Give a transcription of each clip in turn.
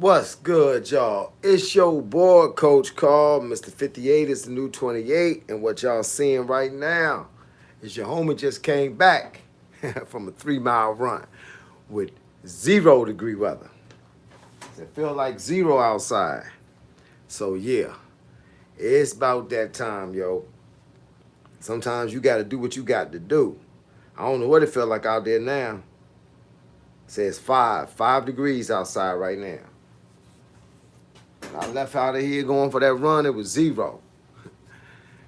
What's good, y'all? It's your boy, Coach Carl. Mr. 58 is the new 28. And what y'all seeing right now is your homie just came back from a 3 mile run with 0 degree weather. It feel like zero outside. So, yeah, it's about that time, yo. Sometimes you got to do what you got to do. I don't know what it feel like out there now. It says 5 degrees outside right now. I left out of here going for that run, it was 0.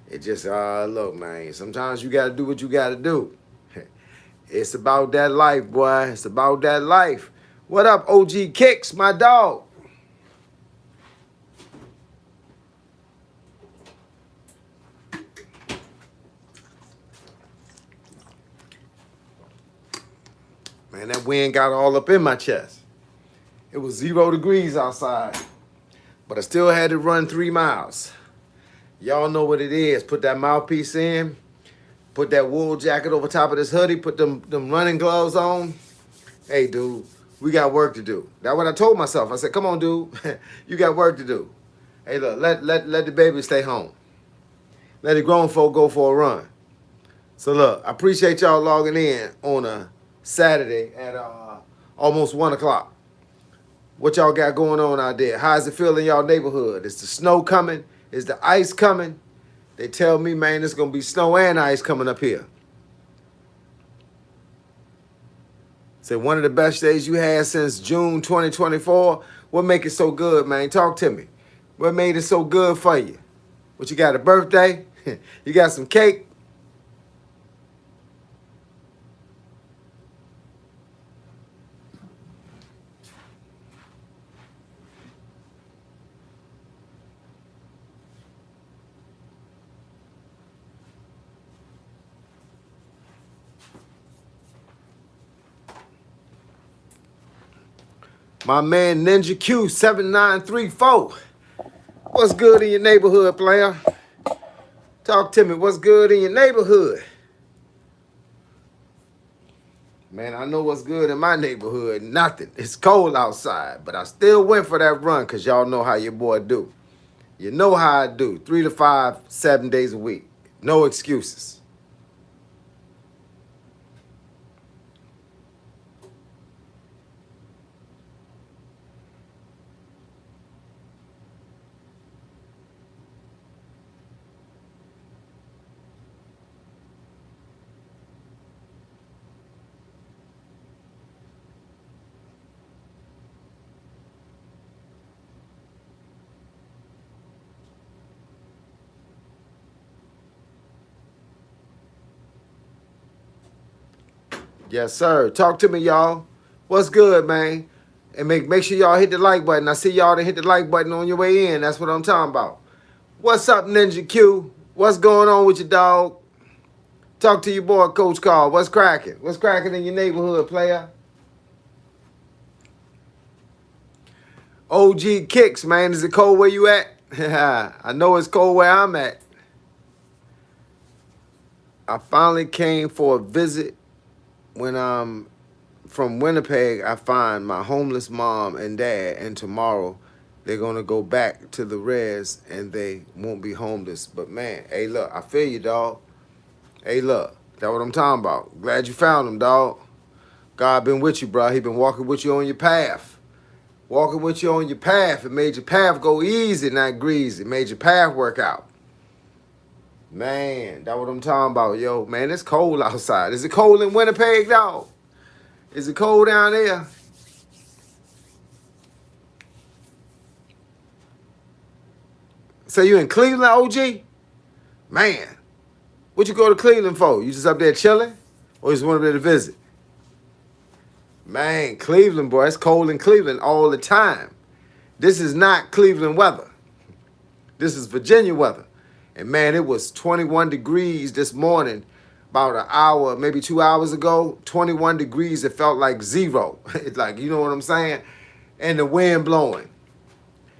It just, look, man, sometimes you got to do what you got to do. It's about that life, boy. It's about that life. What up, OG Kicks, my dog? Man, that wind got all up in my chest. It was 0 degrees outside, but I still had to run 3 miles. Y'all know what it is. Put that mouthpiece in, put that wool jacket over top of this hoodie, put them running gloves on. Hey, dude, we got work to do. That's what I told myself. I said, come on, dude, you got work to do. Hey, look, let the baby stay home. Let the grown folk go for a run. So look, I appreciate y'all logging in on a Saturday at almost 1 o'clock. What y'all got going on out there? How's it feel in y'all neighborhood? Is the snow coming? Is the ice coming? They tell me, man, it's going to be snow and ice coming up here. Said one of the best days you had since June 2024. What make it so good, man? Talk to me. What made it so good for you? What, you got a birthday? You got some cake? My man Ninja Q 7934. What's good in your neighborhood, player? Talk to me. What's good in your neighborhood? Man, I know what's good in my neighborhood. Nothing. It's cold outside, but I still went for that run because y'all know how your boy do. You know how I do. 3 to 5, 7 days a week. No excuses. Yes, sir. Talk to me, y'all. What's good, man? And make sure y'all hit the like button. I see y'all to hit the like button on your way in. That's what I'm talking about. What's up, Ninja Q? What's going on with your dog? Talk to your boy, Coach Carl. What's cracking? What's cracking in your neighborhood, player? OG Kicks, man. Is it cold where you at? I know it's cold where I'm at. I finally came for a visit when I'm from Winnipeg. I find my homeless mom and dad, and tomorrow they're gonna go back to the res and they won't be homeless. But man, hey, look, I feel you, dog. Hey, look, that's what I'm talking about. Glad you found him, dog. God been with you, bro. He been walking with you on your path. Walking with you on your path. It made your path go easy, not greasy. It made your path work out. Man, that's what I'm talking about, yo. Man, it's cold outside. Is it cold in Winnipeg, dog? Is it cold down there? So you in Cleveland, OG? Man, what you go to Cleveland for? You just up there chilling? Or you just want to visit? Man, Cleveland, boy, it's cold in Cleveland all the time. This is not Cleveland weather. This is Virginia weather. And man, it was 21 degrees this morning, about an hour, maybe 2 hours ago. 21 degrees, it felt like 0. It's like, you know what I'm saying? And the wind blowing.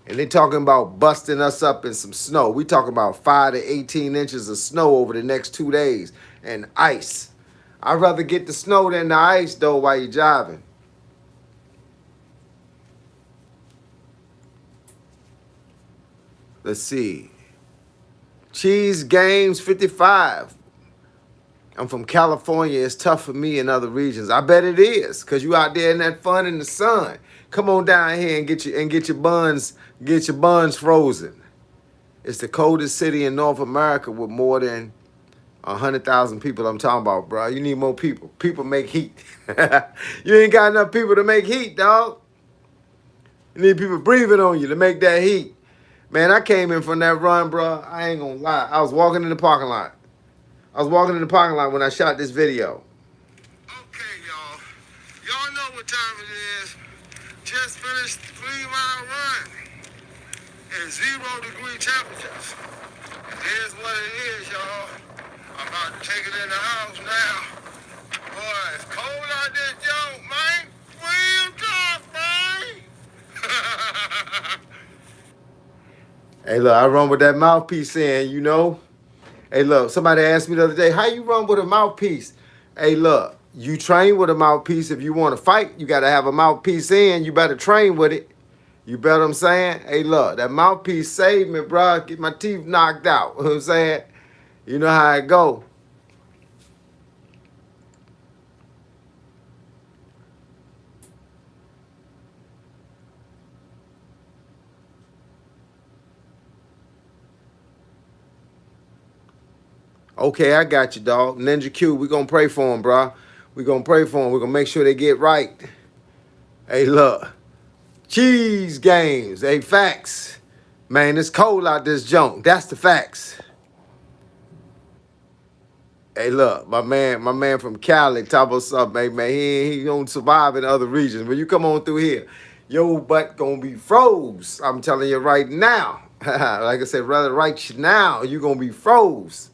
And they talking about busting us up in some snow. We talking about 5 to 18 inches of snow over the next 2 days and ice. I'd rather get the snow than the ice, though, while you're driving. Let's see. Cheese Games 55. I'm from California. It's tough for me in other regions. I bet it is, cause you out there in that fun in the sun. Come on down here and get your buns frozen. It's the coldest city in North America with more than 100,000 people. I'm talking about, bro. You need more people. People make heat. You ain't got enough people to make heat, dog. You need people breathing on you to make that heat. Man, I came in from that run, bro. I ain't gonna lie. I was walking in the parking lot. When I shot this video. Okay, y'all. Y'all know what time it is. Just finished 3-mile run in 0-degree temperatures. It is what it is, y'all. I'm about to take it in the house now. Boy, it's cold out this joint, man. Real tough, man. Hey, look, I run with that mouthpiece in, you know. Hey, look, somebody asked me the other day, how you run with a mouthpiece? Hey, look, you train with a mouthpiece. If you want to fight, you got to have a mouthpiece in. You better train with it. You bet what I'm saying? Hey, look, that mouthpiece saved me, bro. Get my teeth knocked out. You know what I'm saying? You know how it go. Okay, I got you, dog. Ninja Q, we going to pray for him, bro. We going to pray for him. We're going to make sure they get right. Hey, look. Cheese Games. Hey, facts. Man, it's cold out this junk. That's the facts. Hey, look, my man from Cali, talk about something, man. He don't survive in other regions. When you come on through here, your butt gonna be froze. I'm telling you right now. Like I said, rather right now, you gonna be froze.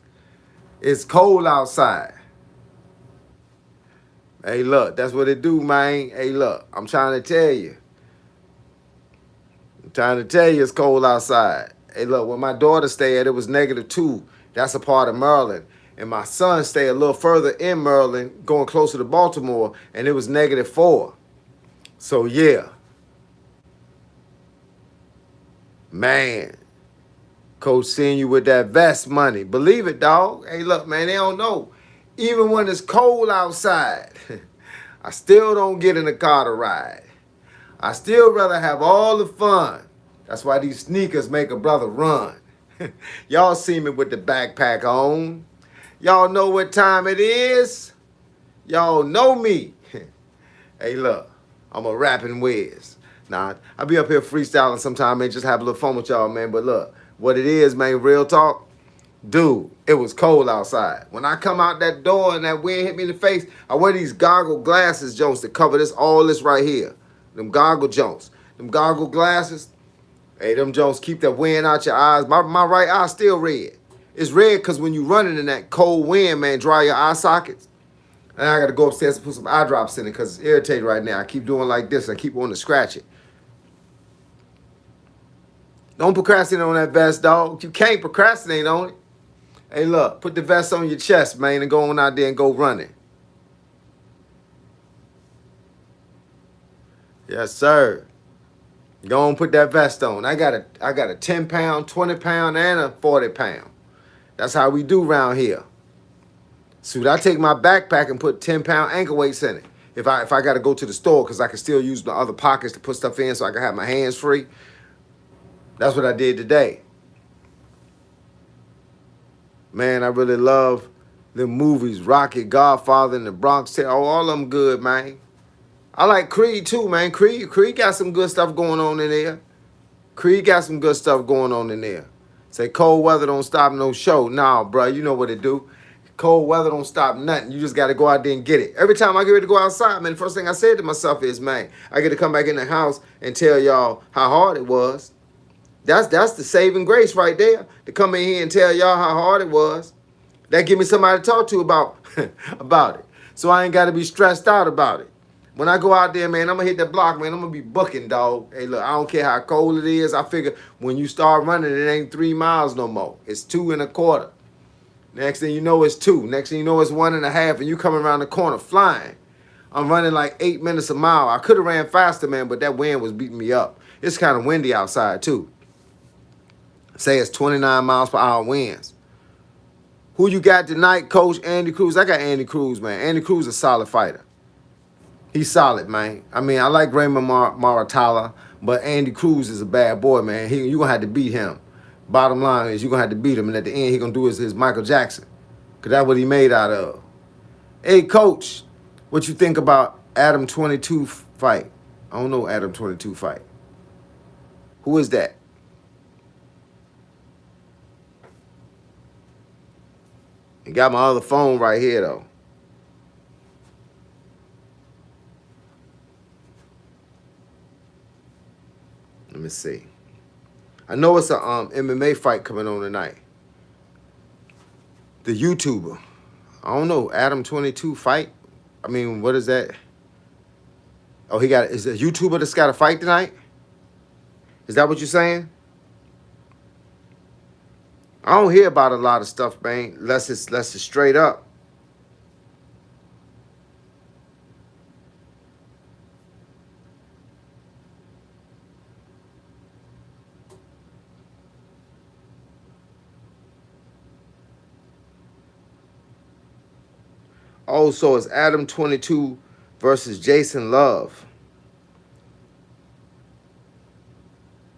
It's cold outside. Hey, look, that's what it do, man. Hey, look, I'm trying to tell you. It's cold outside. Hey, look, when my daughter stayed at, it was -2. That's a part of Maryland. And my son stayed a little further in Maryland, going closer to Baltimore, and it was -4. So, yeah. Man. Coach seeing you with that vest money. Believe it, dog. Hey, look, man, they don't know. Even when it's cold outside, I still don't get in the car to ride. I still rather have all the fun. That's why these sneakers make a brother run. Y'all see me with the backpack on. Y'all know what time it is. Y'all know me. Hey, look, I'm a rapping whiz. Nah, I be up here freestyling sometime, man, just have a little fun with y'all, man. But look, what it is, man, real talk. Dude, it was cold outside. When I come out that door and that wind hit me in the face, I wear these goggle glasses, Jones, to cover all this right here. Them goggle Jones. Them goggle glasses. Hey, them Jones keep that wind out your eyes. My right eye still red. It's red because when you running in that cold wind, man, dry your eye sockets. And I got to go upstairs and put some eye drops in it because it's irritated right now. I keep doing like this. I keep wanting to scratch it. Don't procrastinate on that vest, dog. You can't procrastinate on it. Hey, look, put the vest on your chest, man, and go on out there and go running. Yes, sir. Go on, put that vest on. I got a 10-pound, 20-pound, and a 40-pound. That's how we do around here. So I take my backpack and put 10-pound ankle weights in it. If I got to go to the store, because I can still use the other pockets to put stuff in so I can have my hands free. That's what I did today. Man, I really love the movies. Rocky, Godfather, and The Bronx Tale. Oh, all of them good, man. I like Creed too, man. Creed got some good stuff going on in there. Say cold weather don't stop no show. Nah, bro, you know what it do. Cold weather don't stop nothing. You just got to go out there and get it. Every time I get ready to go outside, man, the first thing I said to myself is, man, I get to come back in the house and tell y'all how hard it was. That's the saving grace right there, to come in here and tell y'all how hard it was. That give me somebody to talk to about it. So I ain't got to be stressed out about it. When I go out there, man, I'm going to hit that block, man. I'm going to be booking, dog. Hey, look, I don't care how cold it is. I figure when you start running, it ain't 3 miles no more. It's 2 1/4. Next thing you know, it's 2. Next thing you know, it's 1 1/2, and you coming around the corner flying. I'm running like 8 minutes a mile. I could have ran faster, man, but that wind was beating me up. It's kind of windy outside, too. Say it's 29 miles per hour winds. Who you got tonight, Coach Andy Cruz? I got Andy Cruz, man. Andy Cruz is a solid fighter. He's solid, man. I mean, I like Raymond Maratala, but Andy Cruz is a bad boy, man. You're going to have to beat him. Bottom line is you're going to have to beat him, and at the end, he's going to do his Michael Jackson, because that's what he made out of. Hey, Coach, what you think about Adam 22 fight? I don't know Adam 22 fight. Who is that? I got my other phone right here, though. Let me see. I know it's a MMA fight coming on tonight. The YouTuber. I don't know. Adam 22 fight? I mean, what is that? Oh, is a YouTuber that's got a fight tonight? Is that what you're saying? I don't hear about a lot of stuff, man, unless it's straight up. Oh, so it's Adam 22 versus Jason Love.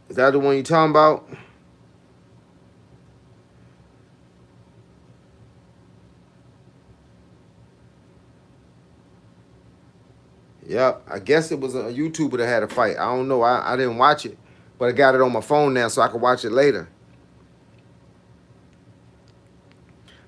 Is that the one you talking about? Yep, I guess it was a YouTuber that had a fight. I don't know. I didn't watch it, but I got it on my phone now so I can watch it later.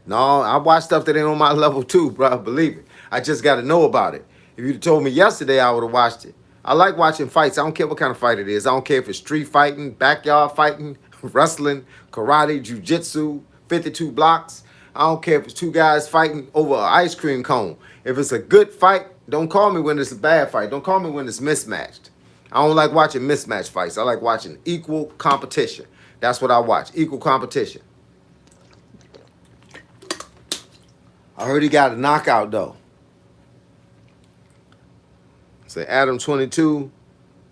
No, I watch stuff that ain't on my level too, bro. Believe it. I just got to know about it. If you'd told me yesterday, I would have watched it. I like watching fights. I don't care what kind of fight it is. I don't care if it's street fighting, backyard fighting, wrestling, karate, jiu-jitsu, 52 blocks. I don't care if it's two guys fighting over an ice cream cone. If it's a good fight, don't call me when it's a bad fight. Don't call me when it's mismatched. I don't like watching mismatched fights. I like watching equal competition. That's what I watch, equal competition. I heard he got a knockout, though. Say Adam 22,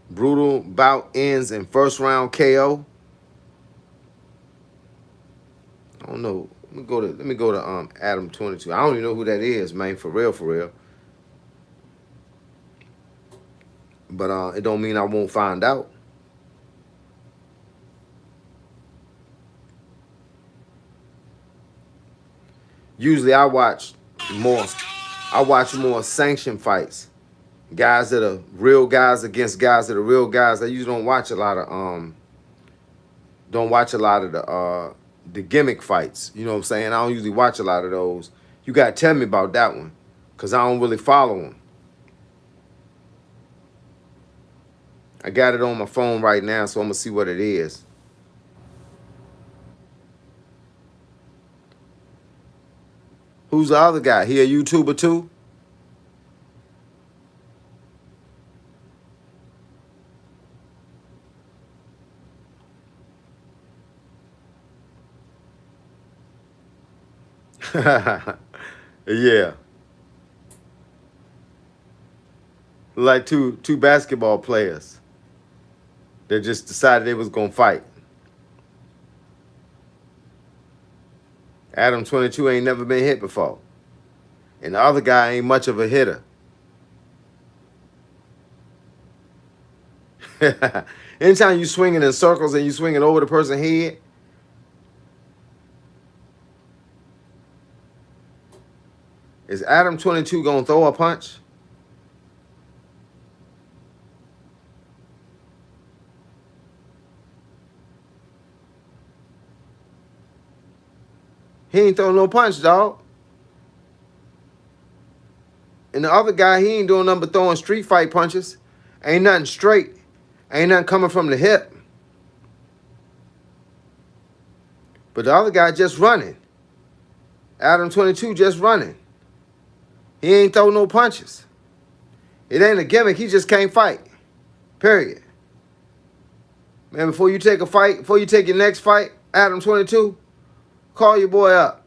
brutal bout ends in first round KO. I don't know. Let me go to Adam 22. I don't even know who that is, man, for real, for real. But it don't mean I won't find out. Usually I watch more sanctioned fights. Guys that are real guys against guys that are real guys. I usually don't watch a lot of the gimmick fights. You know what I'm saying? I don't usually watch a lot of those. You gotta tell me about that one, because I don't really follow them. I got it on my phone right now, so I'm gonna see what it is. Who's the other guy? He a YouTuber too? Yeah. Like two basketball players that just decided they was gonna fight. Adam 22 ain't never been hit before. And the other guy ain't much of a hitter. Anytime you swinging in circles and you swinging over the person's head, is Adam 22 gonna throw a punch? He ain't throwing no punch, dog. And the other guy, he ain't doing nothing but throwing street fight punches. Ain't nothing straight. Ain't nothing coming from the hip. But the other guy just running. Adam 22 just running. He ain't throw no punches. It ain't a gimmick. He just can't fight. Period. Man, before you take a fight, before you take your next fight, Adam 22, call your boy up.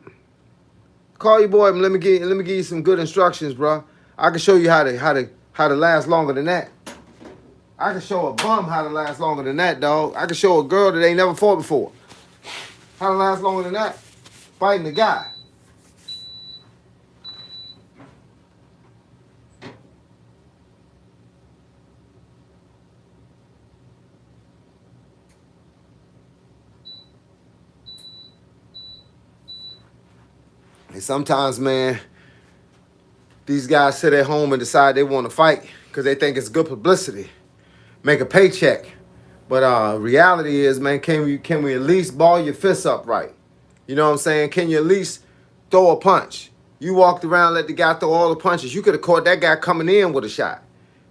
Call your boy and let me give you some good instructions, bro. I can show you how to last longer than that. I can show a bum how to last longer than that, dog. I can show a girl that ain't never fought before. How to last longer than that? Fighting the guy. And sometimes, man, these guys sit at home and decide they want to fight because they think it's good publicity, make a paycheck. But reality is, man, can we at least ball your fists up right? You know what I'm saying? Can you at least throw a punch? You walked around, let the guy throw all the punches. You could have caught that guy coming in with a shot.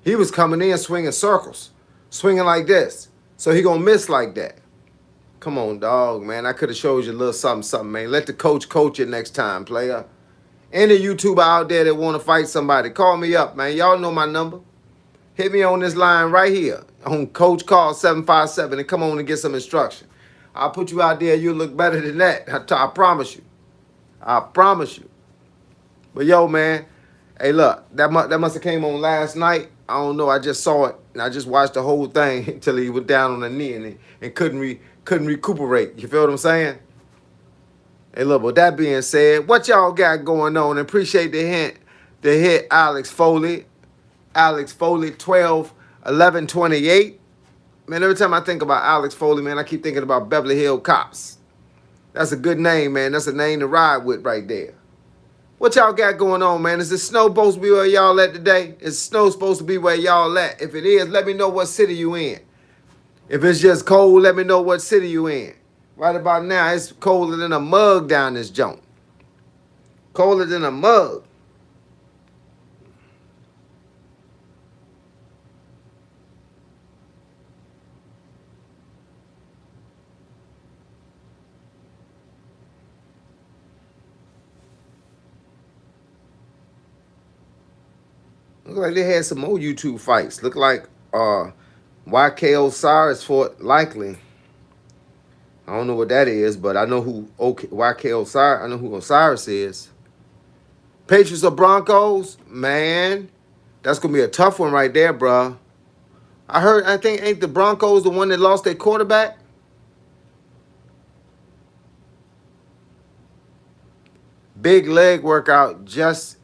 He was coming in swinging circles, swinging like this. So he gonna miss like that. Come on, dog, man. I could have showed you a little something, something, man. Let the coach you next time, player. Any YouTuber out there that want to fight somebody, call me up, man. Y'all know my number. Hit me on this line right here on Coach Call 757 and come on and get some instruction. I'll put you out there. You'll look better than that. I promise you. I promise you. But yo, man, hey, look, that must have came on last night. I don't know. I just saw it and I just watched the whole thing until he went down on the knee and couldn't recuperate. You feel what I'm saying? Hey, look, with that being said, what y'all got going on? And appreciate the hit Alex Foley. Alex Foley, 12-11-28. Man, every time I think about Alex Foley, man, I keep thinking about Beverly Hills Cops. That's a good name, man. That's a name to ride with right there. What y'all got going on, man? Is the snow supposed to be where y'all at today? Is snow supposed to be where y'all at? If it is, let me know what city you in. If it's just cold, let me know what city you in. Right about now, it's colder than a mug down this joint. Colder than a mug. Look like they had some more YouTube fights. Look like YK Osiris fought Likely. I don't know what that is, but I know who YK Osiris. I know who Osiris is. Patriots or Broncos, man, that's gonna be a tough one right there, bro. I think ain't the Broncos the one that lost their quarterback? Big leg workout. Just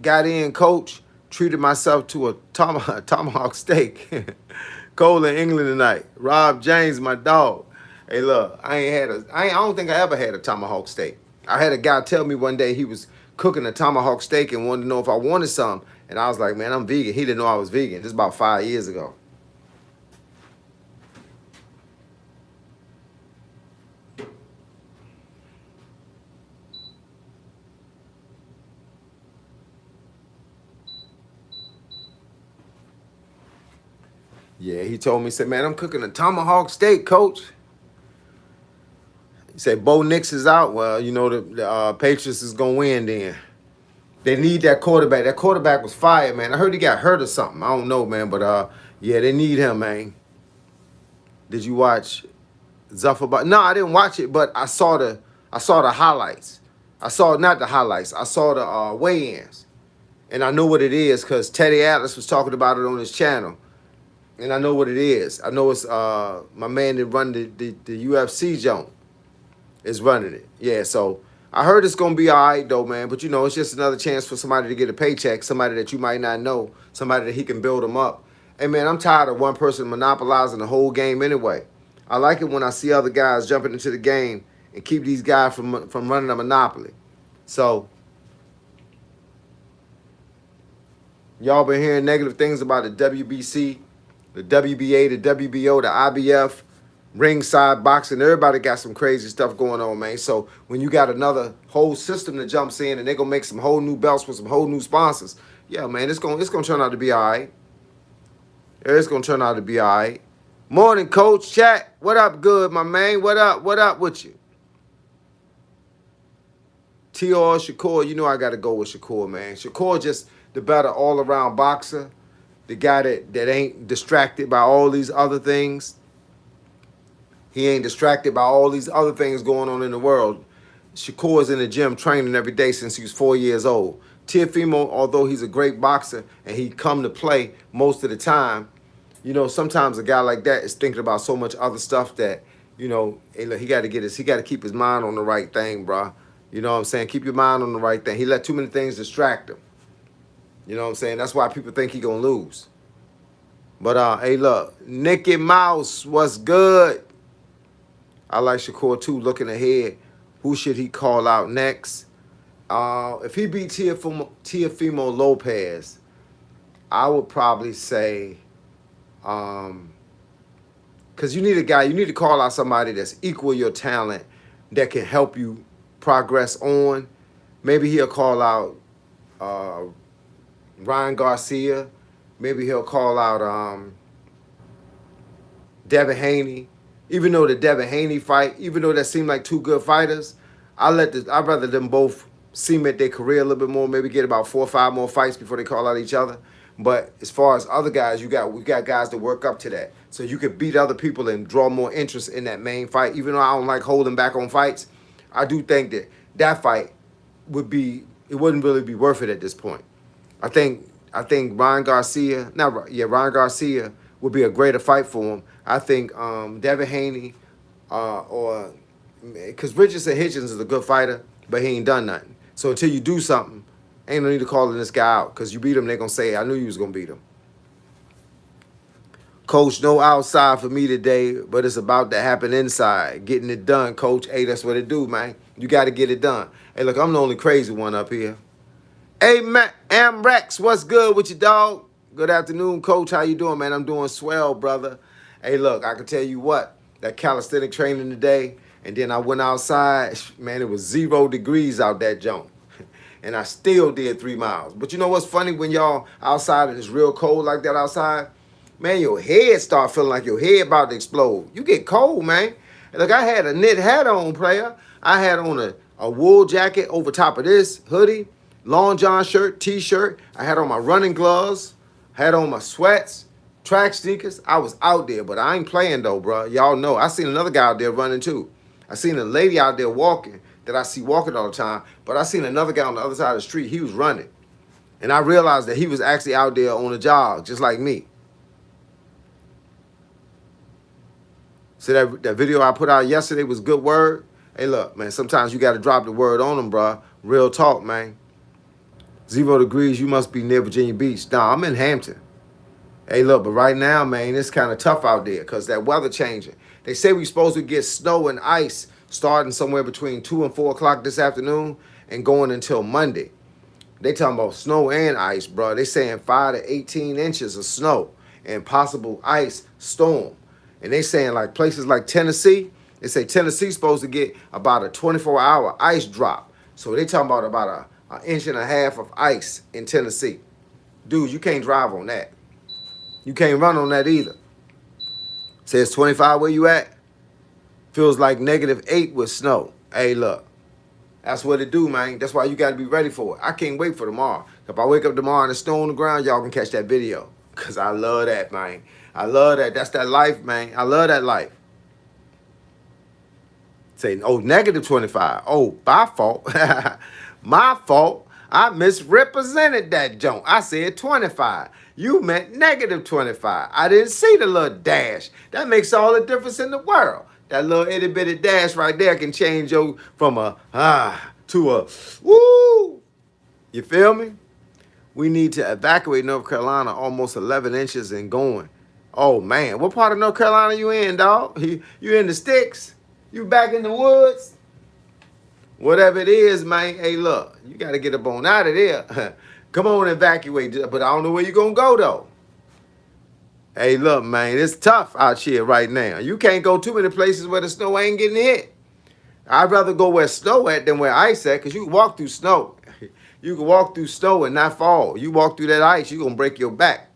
got in, coach. Treated myself to a tomahawk steak. Cold in England tonight. Rob James, my dog. Hey, look, I don't think I ever had a tomahawk steak. I had a guy tell me one day he was cooking a tomahawk steak and wanted to know if I wanted some. And I was like, man, I'm vegan. He didn't know I was vegan. This is about 5 years ago. Yeah, he told me, he said, man, I'm cooking a tomahawk steak, coach. He said, Bo Nix is out. Well, you know, the Patriots is going to win then. They need that quarterback. That quarterback was fired, man. I heard he got hurt or something. I don't know, man. But, yeah, they need him, man. Did you watch Zuffer? No, I didn't watch it, but I saw the highlights. I saw, not the highlights. I saw the weigh-ins. And I know what it is because Teddy Atlas was talking about it on his channel. And I know what it is. I know it's my man that run the UFC joint is running it. Yeah, so I heard it's going to be all right, though, man. But, you know, it's just another chance for somebody to get a paycheck, somebody that you might not know, somebody that he can build them up. Hey, man, I'm tired of one person monopolizing the whole game anyway. I like it when I see other guys jumping into the game and keep these guys from running a monopoly. So y'all been hearing negative things about the WBC, the WBA, the WBO, the IBF, ringside boxing. Everybody got some crazy stuff going on, man. So when you got another whole system that jumps in and they're gonna make some whole new belts with some whole new sponsors, yeah, man, it's gonna turn out to be all right. It's gonna turn out to be all right. Morning, Coach Chat. What up, good, my man? What up? What up with you? T.R. Shakur, you know I gotta go with Shakur, man. Shakur just the better all-around boxer. The guy that ain't distracted by all these other things. He ain't distracted by all these other things going on in the world. Shakur's in the gym training every day since he was 4 years old. Teofimo, although he's a great boxer and he come to play most of the time, you know, sometimes a guy like that is thinking about so much other stuff that You know, hey, look, he got to keep his mind on the right thing, bro. You know what I'm saying? Keep your mind on the right thing. He let too many things distract him. You know what I'm saying? That's why people think he gonna lose. But hey, look, Nicky Mouse, what's good? I like Shakur too. Looking ahead, who should he call out next? If he beat Teofimo Lopez, I would probably say, because you need a guy, you need to call out somebody that's equal your talent that can help you progress on. Maybe he'll call out Ryan Garcia. Maybe he'll call out Devin Haney. Even though the Devin Haney fight, even though that seemed like two good fighters, I'd rather them both cement their career a little bit more, maybe get about 4 or 5 more fights before they call out each other. But as far as other guys, we got guys to work up to that. So you could beat other people and draw more interest in that main fight. Even though I don't like holding back on fights, I do think that fight wouldn't really be worth it at this point. I think Ryan Garcia, Ryan Garcia would be a greater fight for him. I think Devin Haney or because Richardson Hitchens is a good fighter, but he ain't done nothing. So until you do something, ain't no need to calling this guy out because you beat him, they're going to say, I knew you was going to beat him. Coach, no outside for me today, but it's about to happen inside. Getting it done, Coach. Hey, that's what it do, man. You got to get it done. Hey, look, I'm the only crazy one up here. Hey, Amrex, what's good with you, dog? Good afternoon, Coach. How you doing, man? I'm doing swell, brother. Hey, look, I can tell you what, that calisthenic training today, and then I went outside, man, it was 0 degrees out that junk. And I still did 3 miles. But you know what's funny when y'all outside and it's real cold like that outside? Man, your head start feeling like your head about to explode. You get cold, man. Look, I had a knit hat on, player. I had on a wool jacket over top of this hoodie, long john shirt, t-shirt. I had on my running gloves, had on my sweats, track sneakers. I was out there, but I ain't playing though, bro. Y'all know. I seen another guy out there running too. I seen a lady out there walking that I see walking all the time, but I seen another guy on the other side of the street. He was running. And I realized that he was actually out there on a jog, just like me. So that video I put out yesterday was good word. Hey, look, man, sometimes you got to drop the word on them, bro. Real talk, man. 0 degrees, you must be near Virginia Beach. Nah, I'm in Hampton. Hey, look, but right now, man, it's kind of tough out there because that weather changing. They say we're supposed to get snow and ice starting somewhere between 2 and 4 o'clock this afternoon and going until Monday. They talking about snow and ice, bro. They saying 5 to 18 inches of snow and possible ice storm. And they saying like places like Tennessee, they say Tennessee's supposed to get about a 24-hour ice drop. So they talking about an inch and a half of ice in Tennessee. Dude, you can't drive on that. You can't run on that either. Says 25 where you at. Feels like -8 with snow. Hey, look. That's what it do, man. That's why you got to be ready for it. I can't wait for tomorrow. If I wake up tomorrow and there's snow on the ground, y'all can catch that video. Because I love that, man. I love that. That's that life, man. I love that life. Say, oh, -25. Oh, my fault. My fault. I misrepresented that joke. I said 25. You meant -25. I didn't see the little dash. That makes all the difference in the world. That little itty bitty dash right there can change you from a to a woo. You feel me? We need to evacuate North Carolina almost 11 inches and going. Oh, man. What part of North Carolina you in, dog? You in the sticks? You back in the woods? Whatever it is, man. Hey, look. You got to get up on out of there. Come on, evacuate. But I don't know where you're going to go, though. Hey, look, man. It's tough out here right now. You can't go too many places where the snow ain't getting hit. I'd rather go where snow at than where ice at because you can walk through snow. You can walk through snow and not fall. You walk through that ice, you're going to break your back.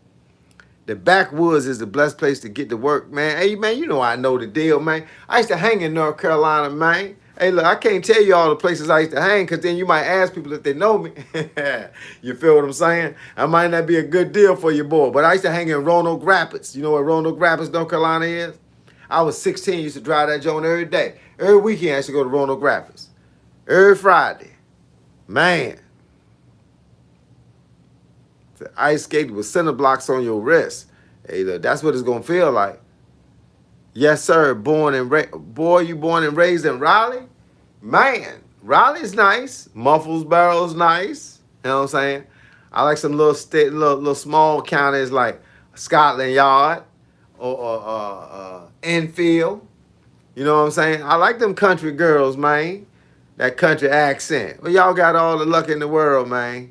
The backwoods is the blessed place to get to work, man. Hey, man, you know I know the deal, man. I used to hang in North Carolina, man. Hey, look, I can't tell you all the places I used to hang because then you might ask people if they know me. You feel what I'm saying? I might not be a good deal for you, boy. But I used to hang in Roanoke Rapids. You know what Roanoke Rapids, North Carolina is? I was 16, used to drive that joint every day. Every weekend I used to go to Roanoke Rapids. Every Friday. Man. The ice skate with center blocks on your wrist. Hey, look, that's what it's going to feel like. Yes, sir. Boy, you born and raised in Raleigh? Man, Raleigh's nice. Murfreesboro's nice. You know what I'm saying? I like some little little small counties like Scotland Yard or Enfield. You know what I'm saying? I like them country girls, man. That country accent. Well, y'all got all the luck in the world, man.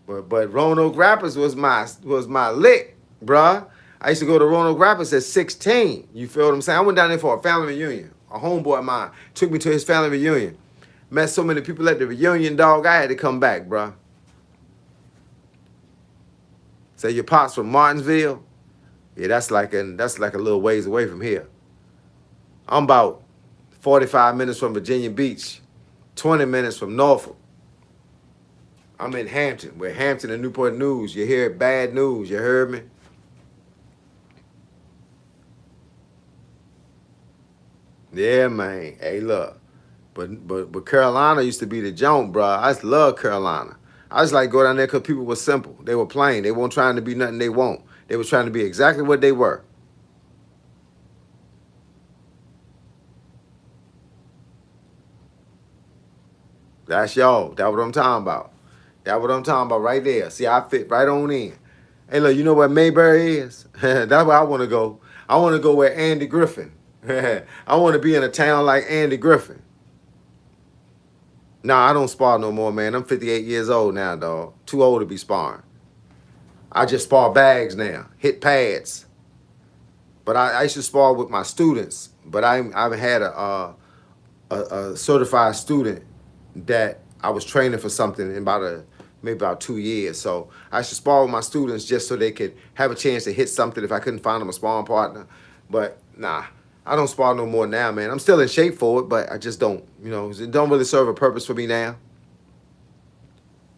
But Roanoke Rapids was my lick, bruh. I used to go to Roanoke Rapids at 16. You feel what I'm saying? I went down there for a family reunion. A homeboy of mine took me to his family reunion. Met so many people at the reunion, dog. I had to come back, bruh. Say your pops from Martinsville? Yeah, that's like a little ways away from here. I'm about 45 minutes from Virginia Beach, 20 minutes from Norfolk. I'm in Hampton. We're Hampton and Newport News. You hear bad news. You heard me? Yeah, man. Hey, look. But Carolina used to be the joint, bro. I just love Carolina. I just like go down there because people were simple. They were plain. They weren't trying to be nothing they won't. They were trying to be exactly what they were. That's y'all. That's what I'm talking about. That's what I'm talking about right there. See, I fit right on in. Hey, look, you know what Mayberry is? That's where I want to go. I want to go where Andy Griffin. I want to be in a town like Andy Griffin. Nah, I don't spar no more, man. I'm 58 years old now, dog. Too old to be sparring. I just spar bags now, hit pads. But I used to spar with my students. But I've had a certified student that I was training for something in maybe about 2 years. So I should spar with my students just so they could have a chance to hit something if I couldn't find them a sparring partner. But nah, I don't spar no more now, man. I'm still in shape for it, but I just don't, it don't really serve a purpose for me now.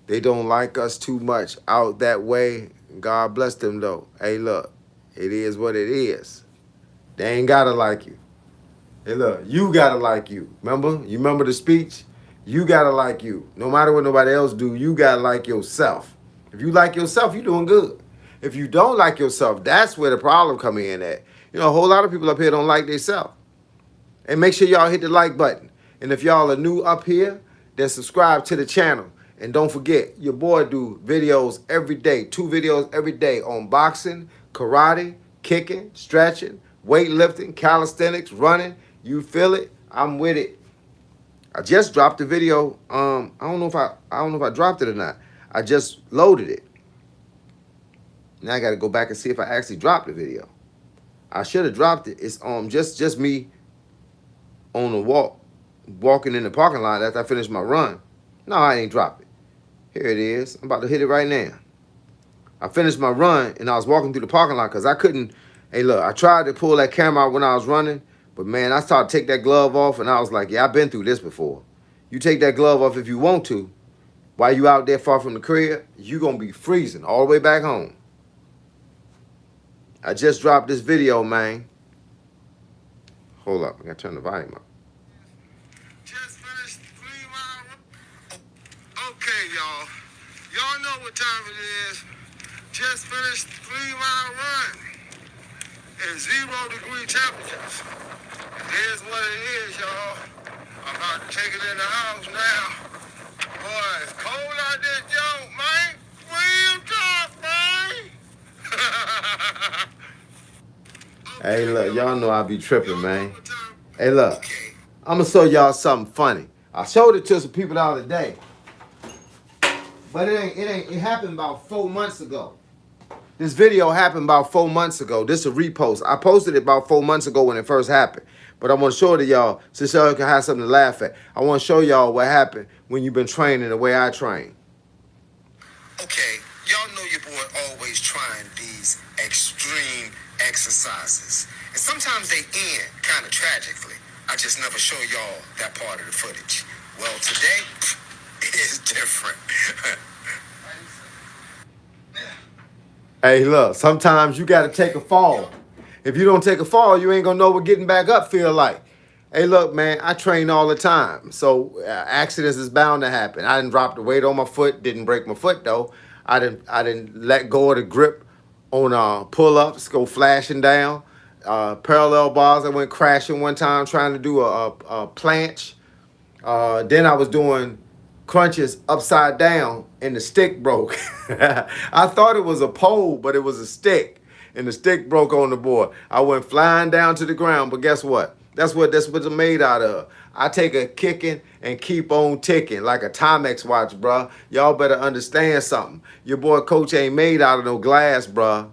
They don't like us too much out that way. God bless them though. Hey, look, it is what it is. They ain't gotta like you. Hey, look, you gotta like you. Remember? You remember the speech? You gotta like you. No matter what nobody else do, you gotta like yourself. If you like yourself, you doing good. If you don't like yourself, that's where the problem come in at. A whole lot of people up here don't like themselves. And make sure y'all hit the like button. And if y'all are new up here, then subscribe to the channel. And don't forget, your boy do videos every day, 2 videos every day on boxing, karate, kicking, stretching, weightlifting, calisthenics, running. You feel it? I'm with it. I just dropped the video. I don't know if I dropped it or not. I just loaded it. Now I got to go back and see if I actually dropped the video. I should have dropped it. It's just me on the walking in the parking lot after I finished my run. No, I ain't dropped it. Here it is. I'm about to hit it right now. I finished my run and I was walking through the parking lot because I couldn't. Hey, look, I tried to pull that camera out when I was running, but man, I started to take that glove off and I was like, yeah, I've been through this before. You take that glove off if you want to. While you out there far from the crib, you going to be freezing all the way back home. I just dropped this video, man. Hold up. I got to turn the volume up. Just finished 3 mile. Okay, y'all. Y'all know what time it is. Just finished 3 mile run in 0-degree temperatures. Here's what it is, y'all. I'm about to take it in the house now. Boy, it's cold out there, Joe, man. Real tough, man. Hey, look, y'all know I be tripping, man. Hey, look, I'm gonna show y'all something funny. I showed it to some people the other day, but it happened about 4 months ago. This video happened about 4 months ago. This is a repost. I posted it about 4 months ago when it first happened. But I want to show it to y'all so y'all can have something to laugh at. I want to show y'all what happened when you've been training the way I train. Okay, y'all know your boy always trying these extreme exercises. And sometimes they end kind of tragically. I just never show y'all that part of the footage. Well, today is different. Hey, look, sometimes you got to take a fall. If you don't take a fall, you ain't going to know what getting back up feel like. Hey, look, man, I train all the time. So accidents is bound to happen. I didn't drop the weight on my foot. Didn't break my foot, though. I didn't let go of the grip on pull-ups, go flashing down. parallel bars. I went crashing one time trying to do a planche. Then I was doing crunches upside down and the stick broke. I thought it was a pole, but it was a stick. And the stick broke on the board. I went flying down to the ground, but guess what? That's what it's made out of. I take a kicking and keep on ticking like a Timex watch, bruh. Y'all better understand something. Your boy Coach ain't made out of no glass, bruh.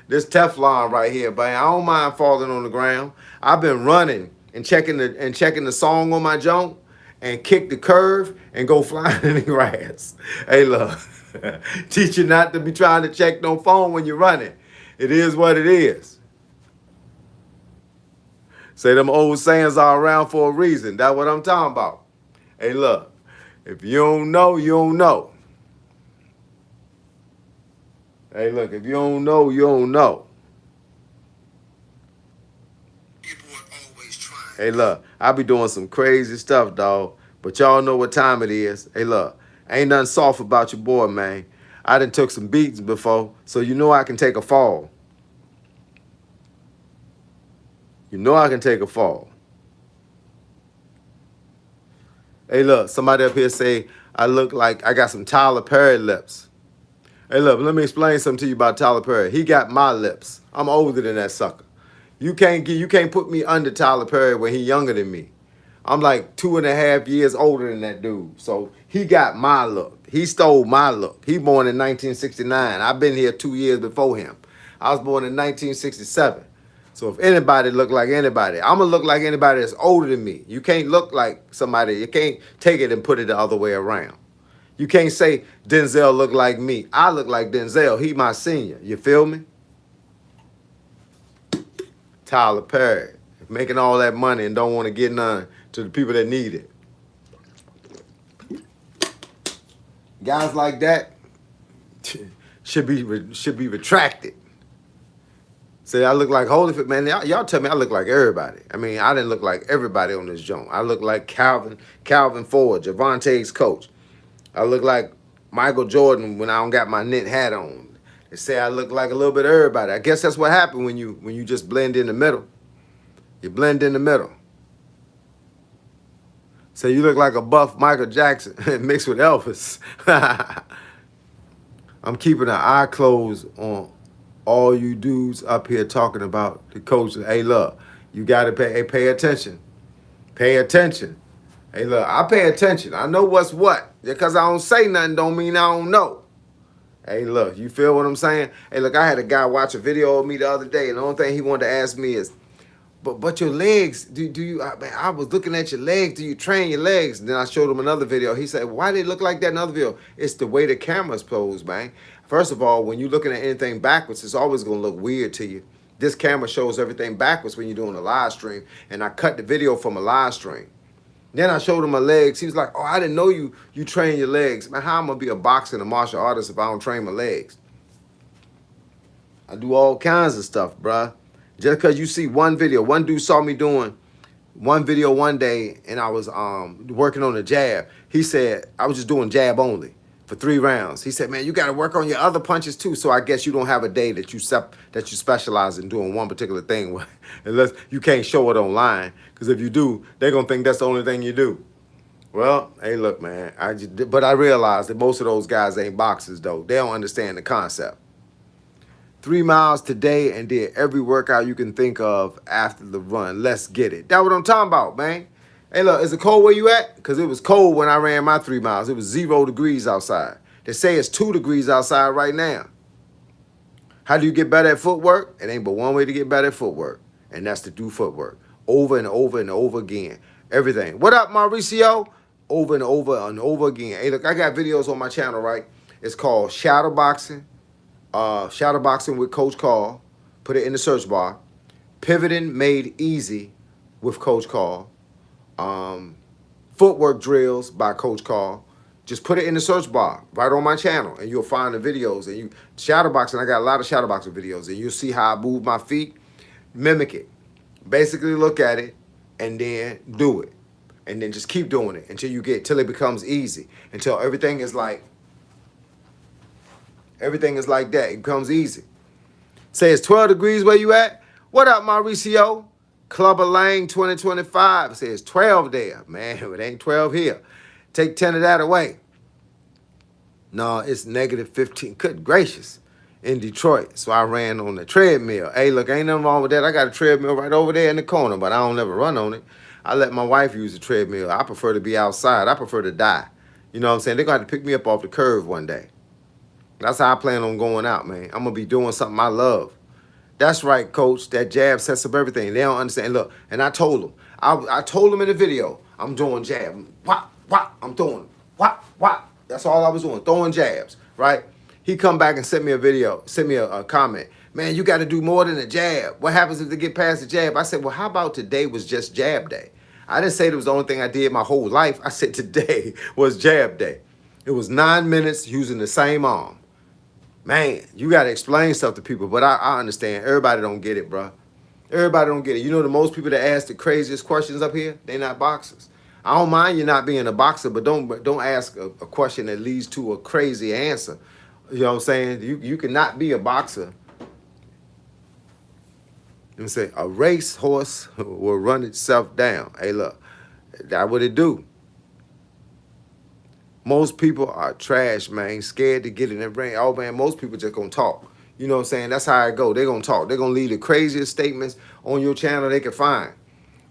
This Teflon right here, but I don't mind falling on the ground. I've been running and checking the song on my junk and kick the curve and go flying in the grass. Hey, look, teach you not to be trying to check no phone when you're running. It is what it is. Say them old sayings are around for a reason. That's what I'm talking about. Hey, look, if you don't know, you don't know. Hey, look, if you don't know, you don't know. Hey, look, I be doing some crazy stuff, dog. But y'all know what time it is. Hey, look, ain't nothing soft about your boy, man. I done took some beatings before, so you know I can take a fall. You know I can take a fall. Hey, look, somebody up here say I look like I got some Tyler Perry lips. Hey, look, let me explain something to you about Tyler Perry. He got my lips. I'm older than that sucker. You can't put me under Tyler Perry when he younger than me. I'm like 2.5 years older than that dude. So he got my look. He stole my look. He born in 1969. I've been here 2 years before him. I was born in 1967. So if anybody look like anybody, I'm gonna look like anybody that's older than me. You can't look like somebody. You can't take it and put it the other way around. You can't say Denzel look like me. I look like Denzel. He my senior. You feel me? Tyler Perry making all that money and don't want to get none to the people that need it. Guys like that should be retracted. Say I look like Holyfield, man. Y'all tell me I look like everybody. I mean, I didn't look like everybody on this joint. I look like Calvin Ford, Javante's coach. I look like Michael Jordan when I don't got my knit hat on. They say I look like a little bit of everybody. I guess that's what happened when you just blend in the middle. You blend in the middle. So you look like a buff Michael Jackson mixed with Elvis. I'm keeping an eye closed on all you dudes up here talking about the coach. Hey, look, you got to pay attention. Pay attention. Hey, look, I pay attention. I know what's what. Because I don't say nothing don't mean I don't know. Hey, look, you feel what I'm saying? Hey, look, I had a guy watch a video of me the other day, and the only thing he wanted to ask me is, but your legs, do you, I was looking at your legs, do you train your legs? And then I showed him another video. He said, why did it look like that in another video? It's the way the camera's posed, man. First of all, when you're looking at anything backwards, it's always going to look weird to you. This camera shows everything backwards when you're doing a live stream, and I cut the video from a live stream. Then I showed him my legs. He was like, oh, I didn't know you train your legs. Man, how am I going to be a boxer and a martial artist if I don't train my legs? I do all kinds of stuff, bruh. Just because you see one video. One dude saw me doing one video one day, and I was working on a jab. He said, I was just doing jab only for 3 rounds. He said, man, you got to work on your other punches too. So I guess you don't have a day that you specialize in doing one particular thing unless you can't show it online. Because if you do, they're going to think that's the only thing you do. Well, hey, look, man. But I realized that most of those guys ain't boxers, though. They don't understand the concept. 3 miles today and did every workout you can think of after the run. Let's get it. That's what I'm talking about, man. Hey, look, is it cold where you at? Because it was cold when I ran my 3 miles. It was 0 degrees outside. They say it's 2 degrees outside right now. How do you get better at footwork? It ain't but one way to get better at footwork, and that's to do footwork over and over and over again. Everything. What up, Mauricio? Over and over and over again. Hey, look, I got videos on my channel, right? It's called Shadowboxing. Shadowboxing with Coach Carl. Put it in the search bar. Pivoting Made Easy with Coach Carl. Footwork Drills by Coach Carl. Just put it in the search bar right on my channel, and you'll find the videos. And shadowboxing, I got a lot of shadowboxing videos, and you'll see how I move my feet. Mimic it. Basically look at it and then do it. And then just keep doing it till it becomes easy. Until everything is like that. It becomes easy. Say it's 12 degrees where you at. What up, Mauricio? Clubber Lane 2025 says 12 there. Man, it ain't 12 here. Take 10 of that away. No, it's negative 15. Good gracious. In Detroit. So I ran on the treadmill. Hey, look, ain't nothing wrong with that. I got a treadmill right over there in the corner, but I don't ever run on it. I let my wife use the treadmill. I prefer to be outside. I prefer to die. You know what I'm saying? They're going to have to pick me up off the curve one day. That's how I plan on going out, man. I'm going to be doing something I love. That's right, coach. That jab sets up everything. They don't understand. Look, and I told them. I told them in the video, I'm doing jab. Whop, whop. I'm throwing. Whop, whop. That's all I was doing, throwing jabs, right? He come back and sent me a video, sent me a comment. Man, you got to do more than a jab. What happens if they get past the jab? I said, well, how about today was just jab day? I didn't say it was the only thing I did my whole life. I said today was jab day. It was 9 minutes using the same arm. Man, you got to explain stuff to people, but I understand. Everybody don't get it, bro. Everybody don't get it. You know the most people that ask the craziest questions up here, they not boxers. I don't mind you not being a boxer, but don't ask a question that leads to a crazy answer. You know what I'm saying? You cannot be a boxer and say a race horse will run itself down. Hey, look, that's what it do. Most people are trash, man, scared to get in the ring. Oh, man, most people just gonna talk. You know what I'm saying? That's how it go. They're gonna talk. They're gonna leave the craziest statements on your channel they can find.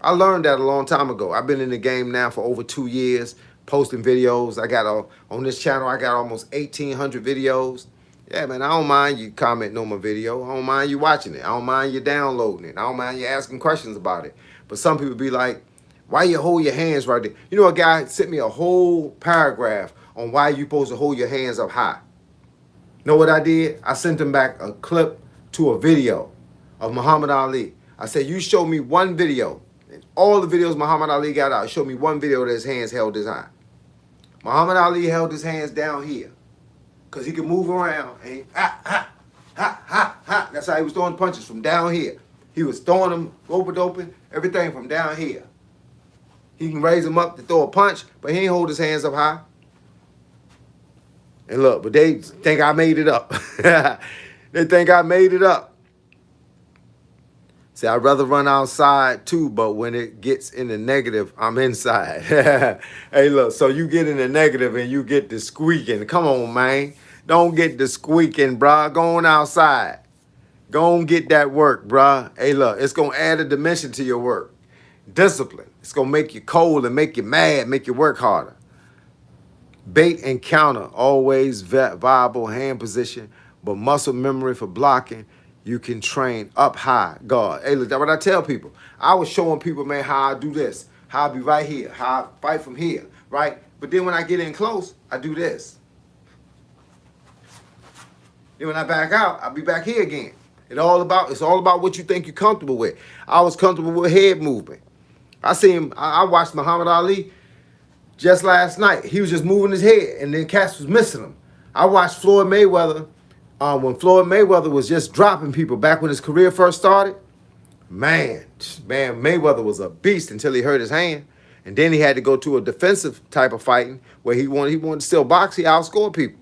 I learned that a long time ago. I've been in the game now for over 2 years, posting videos. I got on this channel, I got almost 1,800 videos. Yeah, man, I don't mind you commenting on my video. I don't mind you watching it. I don't mind you downloading it. I don't mind you asking questions about it. But some people be like, why you hold your hands right there? You know, a guy sent me a whole paragraph on why you supposed to hold your hands up high. Know what I did? I sent him back a clip to a video of Muhammad Ali. I said, you show me one video. And all the videos Muhammad Ali got out, show me one video that his hands held this high. Muhammad Ali held his hands down here because he could move around. And he, ha, ha, ha, ha, ha. That's how he was throwing punches, from down here. He was throwing them open, everything from down here. He can raise them up to throw a punch, but he ain't hold his hands up high. And look, but they think I made it up. They think I made it up. See, I'd rather run outside too, but when it gets in the negative, I'm inside. Hey, look, so you get in the negative and you get the squeaking. Come on, man. Don't get the squeaking, bruh. Go on outside. Go on get that work, bruh. Hey, look, it's going to add a dimension to your work. Discipline. It's going to make you cold and make you mad, make you work harder. Bait and counter, always viable hand position, but muscle memory for blocking. You can train up high guard. Hey, look, that's what I tell people. I was showing people, man, how I do this, how I be right here, how I fight from here, right? But then when I get in close, I do this. Then when I back out, I'll be back here again. It's all about what you think you're comfortable with. I was comfortable with head movement. I watched Muhammad Ali just last night. He was just moving his head, and then Cass was missing him. I watched Floyd Mayweather when Floyd Mayweather was just dropping people back when his career first started. Man, Mayweather was a beast until he hurt his hand. And then he had to go to a defensive type of fighting where he wanted to still box. He outscored people.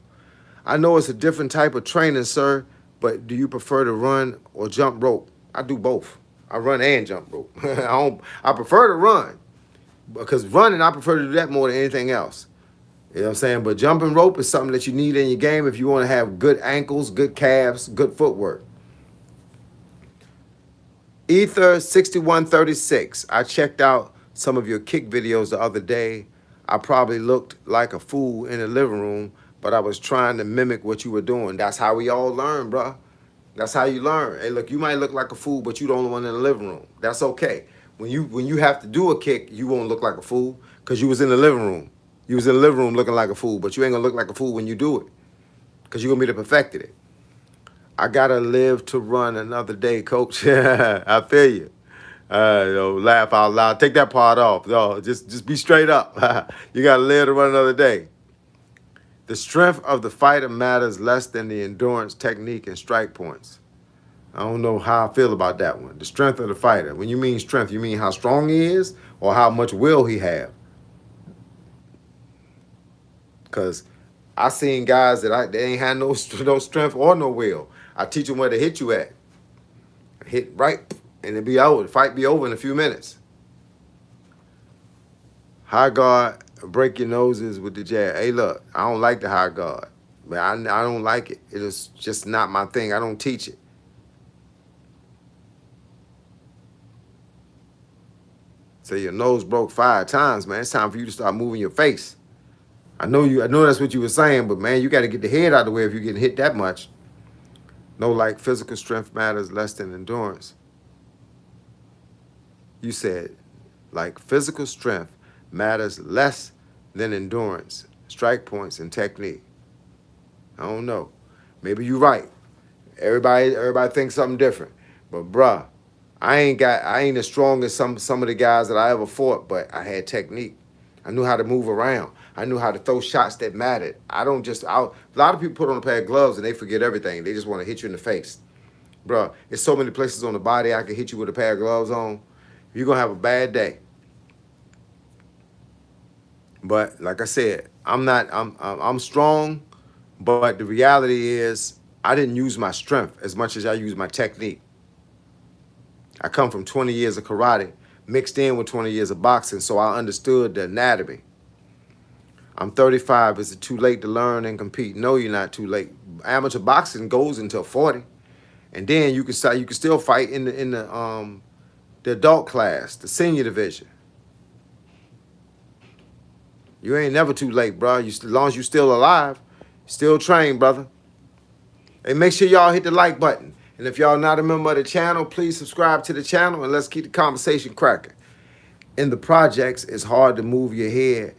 I know it's a different type of training, sir, but do you prefer to run or jump rope? I do both. I run and jump rope. I prefer to run, because running, I prefer to do that more than anything else. You know what I'm saying? But jumping rope is something that you need in your game if you want to have good ankles, good calves, good footwork. Ether 6136. I checked out some of your kick videos the other day. I probably looked like a fool in the living room, but I was trying to mimic what you were doing. That's how we all learn, bro. That's how you learn. Hey, look, you might look like a fool, but you're the only one in the living room. That's okay. When you have to do a kick, you won't look like a fool because you was in the living room. You was in the living room looking like a fool, but you ain't going to look like a fool when you do it because you're going to be the perfected it. I got to live to run another day, coach. I feel you. Laugh out loud. Take that part off. No, just be straight up. You got to live to run another day. The strength of the fighter matters less than the endurance, technique, and strike points. I don't know how I feel about that one. The strength of the fighter. When you mean strength, you mean how strong he is or how much will he have? Because I seen guys that they ain't had no strength or no will. I teach them where to hit you at. Hit right and it'll be over. The fight be over in a few minutes. High guard, break your noses with the jab. Hey, look, I don't like the high guard. But I don't like it. It is just not my thing. I don't teach it. So your nose broke 5 times, man. It's time for you to start moving your face. I know that's what you were saying, but man, you got to get the head out of the way if you're getting hit that much. No, like physical strength matters less than endurance. You said, like physical strength matters less than endurance, strike points, and technique. I don't know. Maybe you're right. Everybody thinks something different. But bruh, I ain't as strong as some of the guys that I ever fought, but I had technique. I knew how to move around. I knew how to throw shots that mattered. A lot of people put on a pair of gloves and they forget everything. They just want to hit you in the face. Bruh, there's so many places on the body I can hit you with a pair of gloves on. You're going to have a bad day. But like I said, I'm strong, but the reality is I didn't use my strength as much as I used my technique. I come from 20 years of karate mixed in with 20 years of boxing, so I understood the anatomy. I'm 35. Is it too late to learn and compete? No, you're not too late. Amateur boxing goes until 40, and then you can still fight in the adult class, the senior division. You ain't never too late, bro. As long as you still alive, still train, brother. Hey, make sure y'all hit the like button. And if y'all not a member of the channel, please subscribe to the channel and let's keep the conversation cracking. In the projects, it's hard to move your head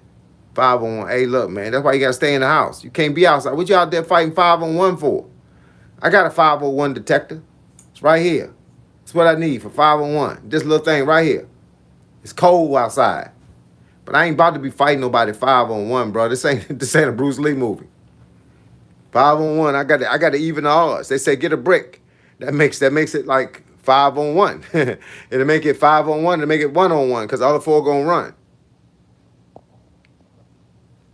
5-on-1. Hey, look, man, that's why you got to stay in the house. You can't be outside. What you out there fighting 5-on-1 for? I got a 501 detector. It's right here. It's what I need for 5-on-1. This little thing right here. It's cold outside. But I ain't about to be fighting nobody 5-on-1, bro. This ain't a Bruce Lee movie. 5-on-1, I got to even the odds. They say get a brick. That makes it like 5-on-1. It'll make it 5-on-1 to make it 1-on-1 because the other 4 gonna run.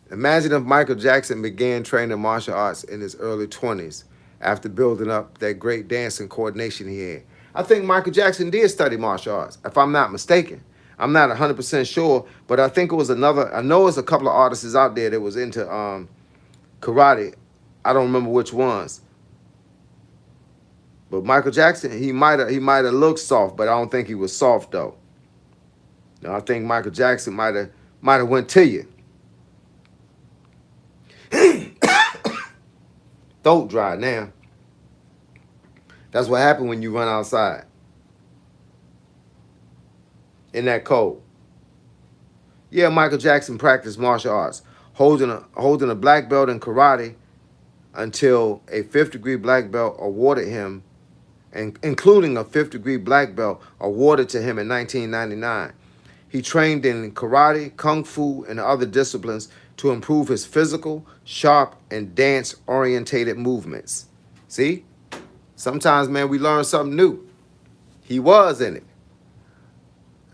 Imagine if Michael Jackson began training martial arts in his early 20s after building up that great dancing coordination he had. I think Michael Jackson did study martial arts, if I'm not mistaken. I'm not 100% sure, but I think it was I know it's a couple of artists out there that was into karate. I don't remember which ones. But Michael Jackson, he might have looked soft, but I don't think he was soft though. No, I think Michael Jackson might have went to you. Throat dry now. That's what happened when you run outside in that cold. Yeah, Michael Jackson practiced martial arts, holding a black belt in karate until a 5th-degree black belt awarded him, and including a 5th-degree black belt awarded to him in 1999. He trained in karate, kung fu, and other disciplines to improve his physical, sharp, and dance-orientated movements. See? Sometimes, man, we learn something new. He was in it.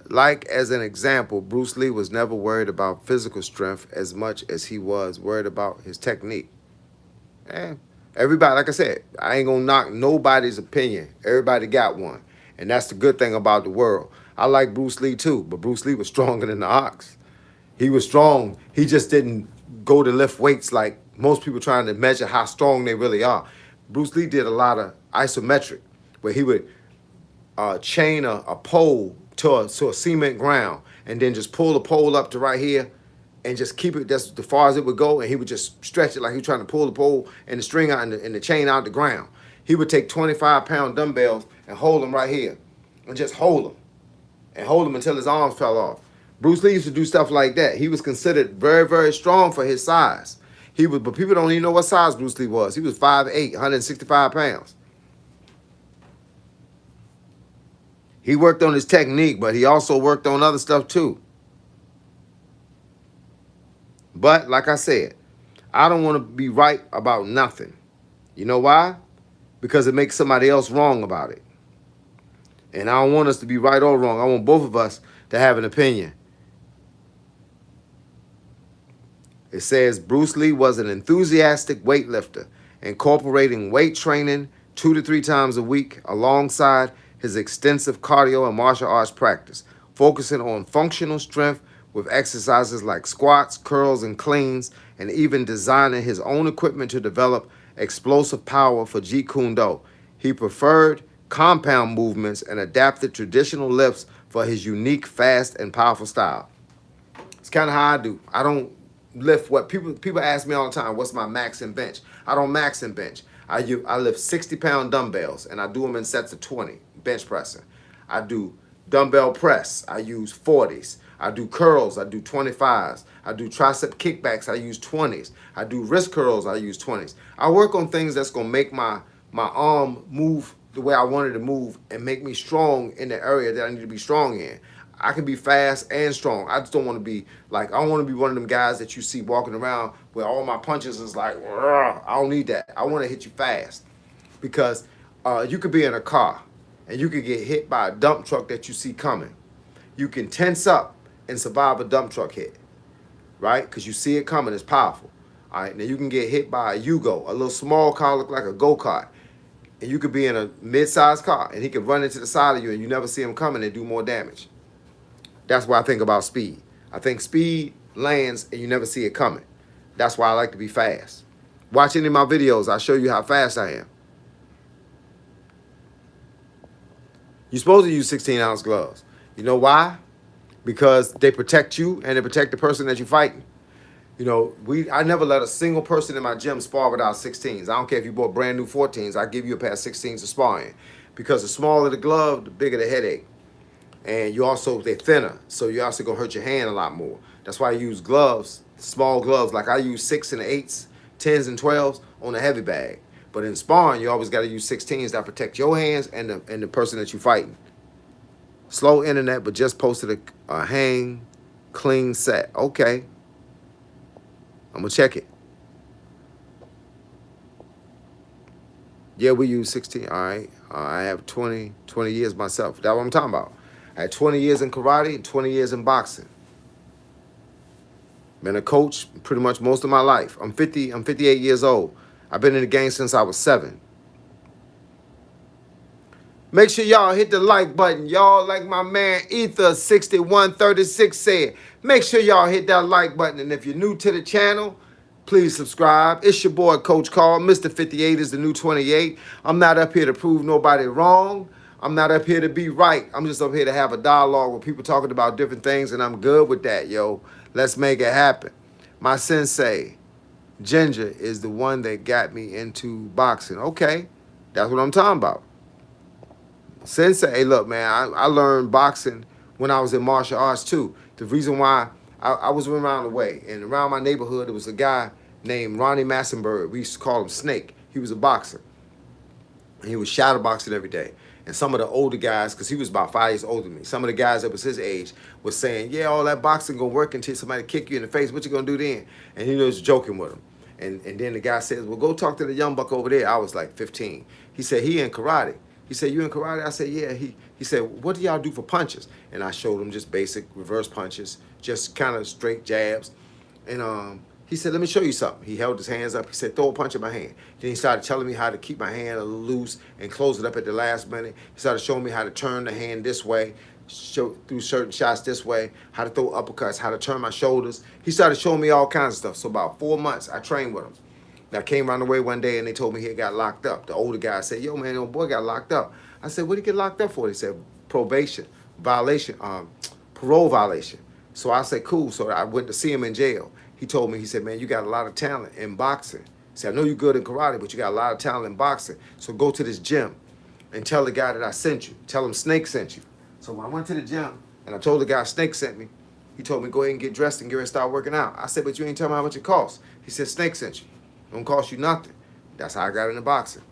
Like, as an example, Bruce Lee was never worried about physical strength as much as he was worried about his technique. Everybody, like I said, I ain't gonna knock nobody's opinion. Everybody got one. And that's the good thing about the world. I like Bruce Lee too, but Bruce Lee was stronger than the Ox. He was strong. He just didn't go to lift weights like most people trying to measure how strong they really are. Bruce Lee did a lot of isometric, where he would chain a pole to a cement ground and then just pull the pole up to right here and just keep it that's as far as it would go, and he would just stretch it like he was trying to pull the pole and the string out and the chain out the ground. He would take 25-pound dumbbells and hold them right here and just hold them until his arms fell off. Bruce Lee used to do stuff like that. He was considered very, very strong for his size. But people don't even know what size Bruce Lee was. He was 5'8", 165 pounds. He worked on his technique, but he also worked on other stuff too. But like I said, I don't want to be right about nothing. You know why? Because it makes somebody else wrong about it. And I don't want us to be right or wrong. I want both of us to have an opinion. It says Bruce Lee was an enthusiastic weightlifter, incorporating weight training 2 to 3 times a week alongside his extensive cardio and martial arts practice, focusing on functional strength with exercises like squats, curls, and cleans, and even designing his own equipment to develop explosive power for Jeet Kune Do. He preferred compound movements and adapted traditional lifts for his unique, fast, and powerful style. It's kind of how I do. I don't lift what people ask me all the time, what's my max and bench? I don't max and bench. I lift 60-pound dumbbells and I do them in sets of 20, bench pressing. I do dumbbell press. I use 40s. I do curls. I do 25s. I do tricep kickbacks. I use 20s. I do wrist curls. I use 20s. I work on things that's gonna make my arm move the way I wanted to move and make me strong in the area that I need to be strong in. I can be fast and strong. I just don't want to be like, I don't want to be one of them guys that you see walking around where all my punches is like, I don't need that. I want to hit you fast because you could be in a car and you could get hit by a dump truck that you see coming. You can tense up and survive a dump truck hit, right? Because you see it coming, it's powerful. All right, now you can get hit by a Yugo, a little small car look like a go-kart. And you could be in a mid-sized car and he could run into the side of you and you never see him coming and do more damage. That's why I think about speed. I think speed lands and you never see it coming. That's why I like to be fast. Watch any of my videos, I show you how fast I am. You're supposed to use 16-ounce gloves. You know why? Because they protect you and they protect the person that you're fighting. You know, I never let a single person in my gym spar without 16s. I don't care if you bought brand new 14s, I give you a pair of 16s to spar in. Because the smaller the glove, the bigger the headache. And they're thinner, so you're also gonna hurt your hand a lot more. That's why I use gloves, small gloves, like I use 6 and 8s, 10s and 12s on a heavy bag. But in sparring, you always gotta use 16s that protect your hands and the person that you're fighting. Slow internet, but just posted a hang clean set. Okay, I'm gonna check it. Yeah, we use 16, all right. I have 20 years myself. That's what I'm talking about. I had 20 years in karate and 20 years in boxing. Been a coach pretty much most of my life. I'm 58 years old. I've been in the game since I was 7. Make sure y'all hit the like button. Y'all, like my man Ether6136 said, make sure y'all hit that like button. And if you're new to the channel, please subscribe. It's your boy, Coach Carl. Mr. 58 is the new 28. I'm not up here to prove nobody wrong. I'm not up here to be right. I'm just up here to have a dialogue with people talking about different things, and I'm good with that, yo. Let's make it happen. My sensei, Ginger, is the one that got me into boxing. Okay, that's what I'm talking about. Sensei, hey, look, man, I learned boxing when I was in martial arts, too. The reason why I was around the way, and around my neighborhood, there was a guy named Ronnie Massenberg. We used to call him Snake. He was a boxer. And he was shadow boxing every day. And some of the older guys, because he was about 5 years older than me, some of the guys that was his age was saying, yeah, all that boxing gonna work until somebody kick you in the face. What you gonna do then? And he was joking with him. And then the guy says, well, go talk to the young buck over there. I was like 15. He said, he in karate. He said, you in karate? I said, yeah. He said, what do y'all do for punches? And I showed him just basic reverse punches, just kind of straight jabs. And he said, let me show you something. He held his hands up. He said, throw a punch in my hand. Then he started telling me how to keep my hand a little loose and close it up at the last minute. He started showing me how to turn the hand this way, through certain shots this way, how to throw uppercuts, how to turn my shoulders. He started showing me all kinds of stuff. So about 4 months, I trained with him. And I came around the way one day and they told me he had got locked up. The older guy said, yo, man, old boy got locked up. I said, what did he get locked up for? He said, probation, violation, parole violation. So I said, cool. So I went to see him in jail. He told me, he said, man, you got a lot of talent in boxing. He said, I know you're good in karate, but you got a lot of talent in boxing. So go to this gym and tell the guy that I sent you. Tell him Snake sent you. So when I went to the gym and I told the guy Snake sent me, he told me, go ahead and get dressed and get ready to start working out. I said, but you ain't tell me how much it costs. He said, Snake sent you. It don't cost you nothing. That's how I got into boxing.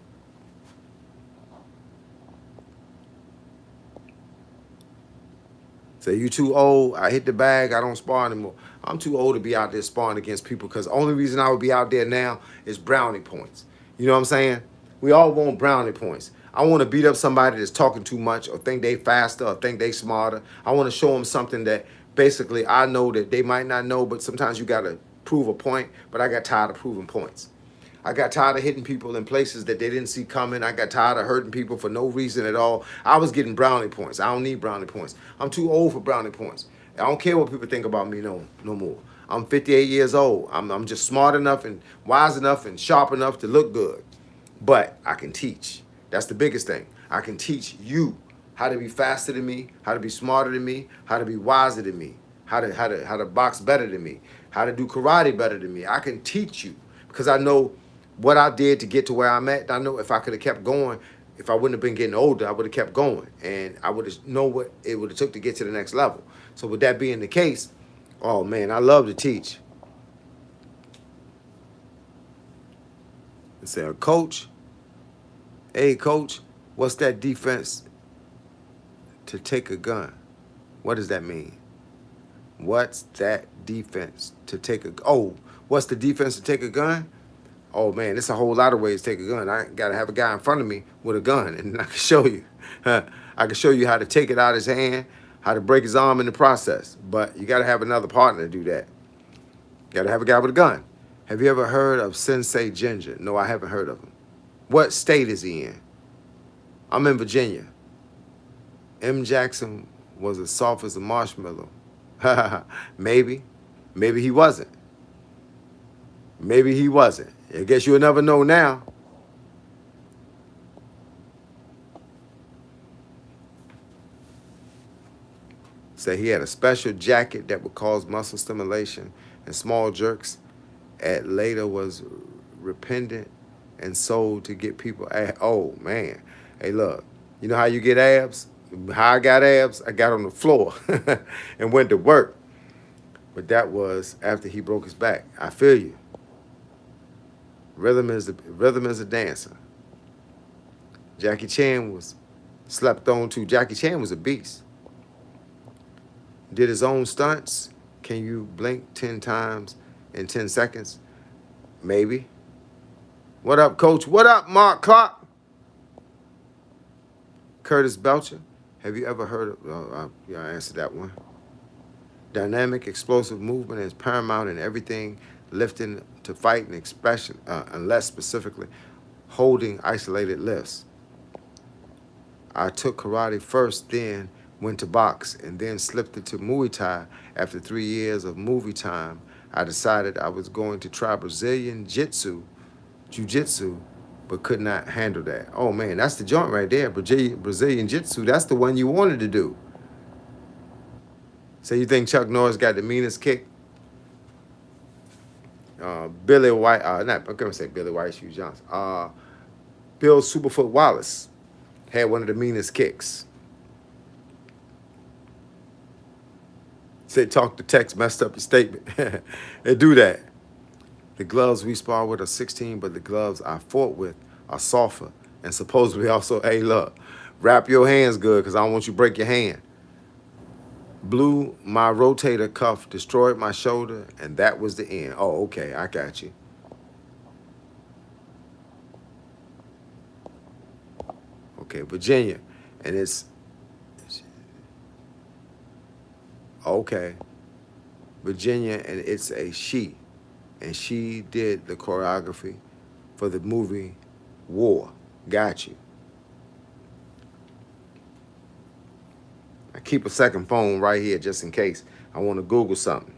Say, you too old, I hit the bag, I don't spar anymore. I'm too old to be out there sparring against people because the only reason I would be out there now is brownie points. You know what I'm saying? We all want brownie points. I want to beat up somebody that's talking too much or think they faster or think they smarter. I want to show them something that basically I know that they might not know, but sometimes you got to prove a point, but I got tired of proving points. I got tired of hitting people in places that they didn't see coming. I got tired of hurting people for no reason at all. I was getting brownie points. I don't need brownie points. I'm too old for brownie points. I don't care what people think about me no more. I'm 58 years old. I'm just smart enough and wise enough and sharp enough to look good. But I can teach. That's the biggest thing. I can teach you how to be faster than me, how to be smarter than me, how to be wiser than me, how to box better than me, how to do karate better than me. I can teach you because I know what I did to get to where I'm at. I know if I could have kept going, if I wouldn't have been getting older, I would have kept going, and I would have know what it would have took to get to the next level. So with that being the case, oh man, I love to teach. And say, coach, hey coach, what's that defense to take a gun? What does that mean? What's that defense to take a? Oh, what's the defense to take a gun? Oh man, it's a whole lot of ways to take a gun. I gotta have a guy in front of me with a gun, and I can show you. I can show you how to take it out of his hand, how to break his arm in the process. But you gotta have another partner to do that. You gotta have a guy with a gun. Have you ever heard of Sensei Ginger? No, I haven't heard of him. What state is he in? I'm in Virginia. M. Jackson was as soft as a marshmallow. Maybe. Maybe he wasn't. Maybe he wasn't. I guess you'll never know now. Say he had a special jacket that would cause muscle stimulation and small jerks. At later was repentant and sold to get people. Oh man, hey look, you know how you get abs? How I got abs? I got on the floor and went to work. But that was after he broke his back. I feel you. Rhythm is a dancer. Jackie Chan was slept on too. Jackie Chan was a beast. Did his own stunts. Can you blink 10 times in 10 seconds? Maybe. What up, coach? What up, Mark Clark? Curtis Belcher. Have you ever heard of, yeah, I answered that one. Dynamic, explosive movement is paramount in everything, lifting to fight and expression, unless specifically holding isolated lifts. I took karate first, then went to box, and then slipped into Muay Thai. After 3 years of movie time, I decided I was going to try Brazilian Jiu-Jitsu, but could not handle that. Oh man, that's the joint right there, Brazilian Jiu-Jitsu. That's the one you wanted to do. So you think Chuck Norris got the meanest kick? Billy White, not I'm gonna say Billy White Shoe Johnson. Bill Superfoot Wallace had one of the meanest kicks. Said talk to text, messed up your statement. They do that. The gloves we spar with are 16, but the gloves I fought with are softer and supposedly also, hey look, wrap your hands good because I don't want you to break your hand. Blew my rotator cuff, destroyed my shoulder, and that was the end. Oh, okay, I got you. Okay, Virginia, and it's okay, Virginia, and it's a she, and she did the choreography for the movie War. Got you. I keep a second phone right here just in case I want to Google something.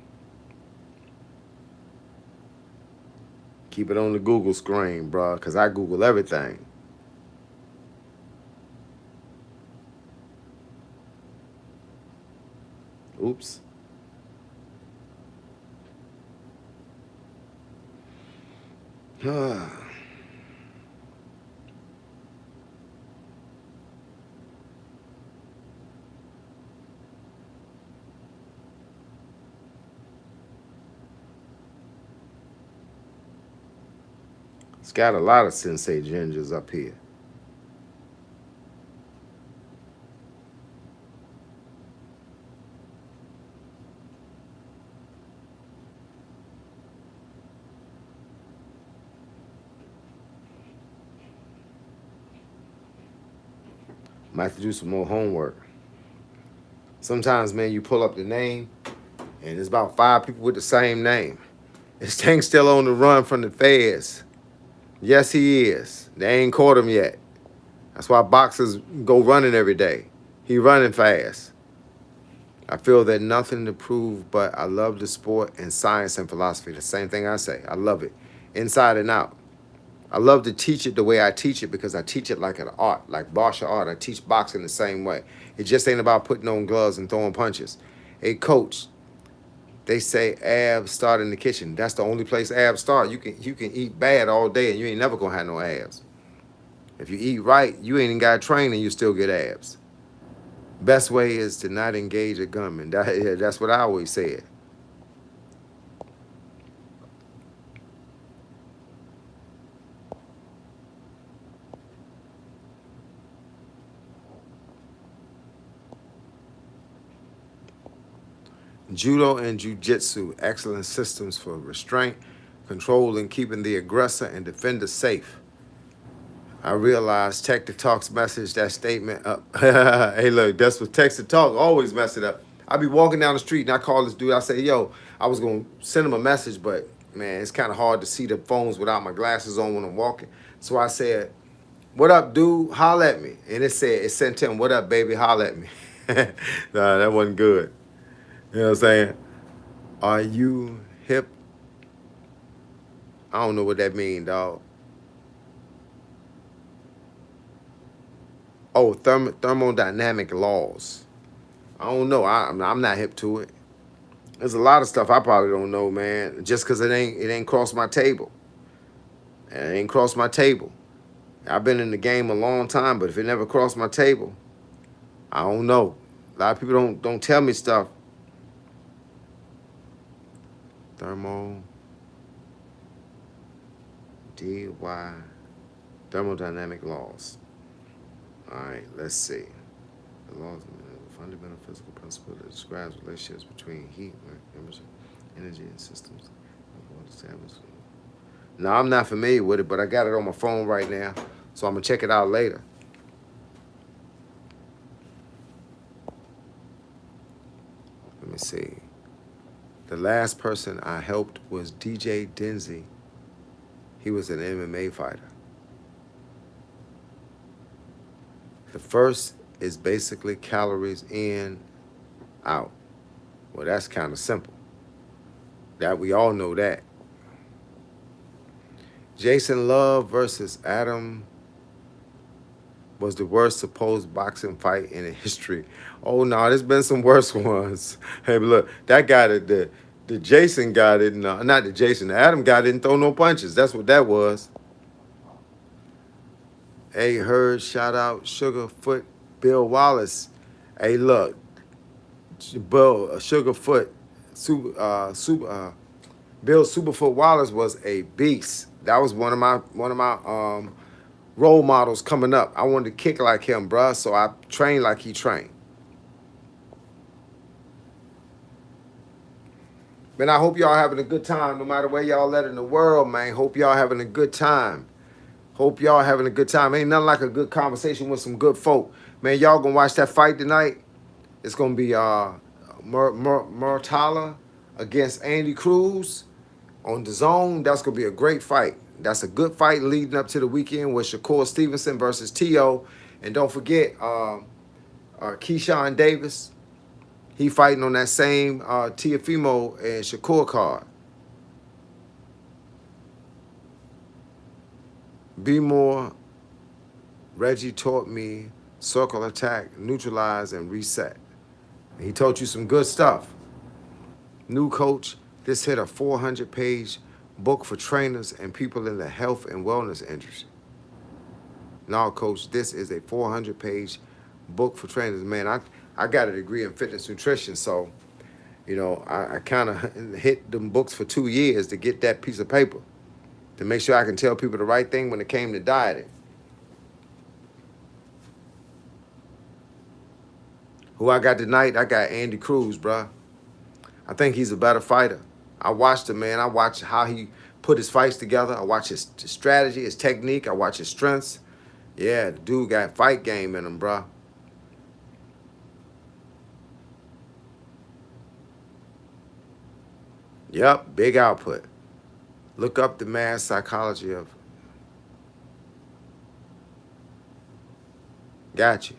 Keep it on the Google screen, bro, because I Google everything. Oops. It's got a lot of Sensei Gingers up here. Might have to do some more homework. Sometimes, man, you pull up the name, and there's about 5 people with the same name. This thing's still on the run from the feds. Yes, he is. They ain't caught him yet. That's why boxers go running every day. He running fast. I feel that nothing to prove, but I love the sport and science and philosophy. The same thing I say. I love it, inside and out. I love to teach it the way I teach it because I teach it like an art, like martial art. I teach boxing the same way. It just ain't about putting on gloves and throwing punches. Hey, coach, they say abs start in the kitchen. That's the only place abs start. You can eat bad all day and you ain't never gonna have no abs. If you eat right, you ain't even got to train and you still get abs. Best way is to not engage a gunman. That's what I always said. Judo and Jiu-Jitsu, excellent systems for restraint, control, and keeping the aggressor and defender safe. I realized Tech to Talk's message, that statement up. Hey, look, that's what Text to Talk always mess it up. I be walking down the street and I call this dude. I say, yo, I was going to send him a message, but man, it's kind of hard to see the phones without my glasses on when I'm walking. So I said, what up, dude? Holla at me. And it sent him, what up, baby? Holla at me. Nah, that wasn't good. You know what I'm saying? Are you hip? I don't know what that mean, dog. Oh, thermodynamic laws. I don't know. I'm not hip to it. There's a lot of stuff I probably don't know, man. Just because it ain't crossed my table. It ain't crossed my table. I've been in the game a long time, but if it never crossed my table, I don't know. A lot of people don't tell me stuff. Thermo DY thermodynamic laws. All right, let's see. The laws of a fundamental physical principle that describes relationships between heat, temperature, energy, and systems. Now, I'm not familiar with it, but I got it on my phone right now, so I'm going to check it out later. Let me see. The last person I helped was DJ Denzi. He was an MMA fighter. The first is basically calories in, out. Well, that's kind of simple. That we all know that. Jason Love versus Adam was the worst supposed boxing fight in history. Oh no, there's been some worse ones. Hey, but look, that guy the Jason guy didn't, not the Jason, the Adam guy didn't throw no punches. That's what that was. Hey, Heard, shout out Sugarfoot Bill Wallace. Hey, look, Bill Sugarfoot, Bill Superfoot Wallace was a beast. That was one of my role models coming up. I wanted to kick like him, bruh, so I trained like he trained. Man, I hope y'all having a good time no matter where y'all at in the world, man. Hope y'all having a good time. Hope y'all having a good time. Ain't nothing like a good conversation with some good folk. Man, y'all gonna watch that fight tonight. It's gonna be Murtala against Andy Cruz on the zone. That's gonna be a great fight. That's a good fight leading up to the weekend with Shakur Stevenson versus T.O. And don't forget, Keyshawn Davis. He fighting on that same Tiafimo and Shakur card. Be more. Reggie taught me circle attack, neutralize, and reset. And he taught you some good stuff. New coach, this hit a 400-page book for trainers and people in the health and wellness industry. No, coach, this is a 400-page book for trainers. Man, I got a degree in fitness nutrition, so I kind of hit them books for 2 years to get that piece of paper to make sure I can tell people the right thing when it came to dieting. Who I got tonight? I got Andy Cruz, bruh. I think he's a better fighter. I watched him, man. I watched how he put his fights together. I watched his strategy, his technique. I watched his strengths. Yeah, the dude got fight game in him, bruh. Yep, big output. Look up the mass psychology of Got you.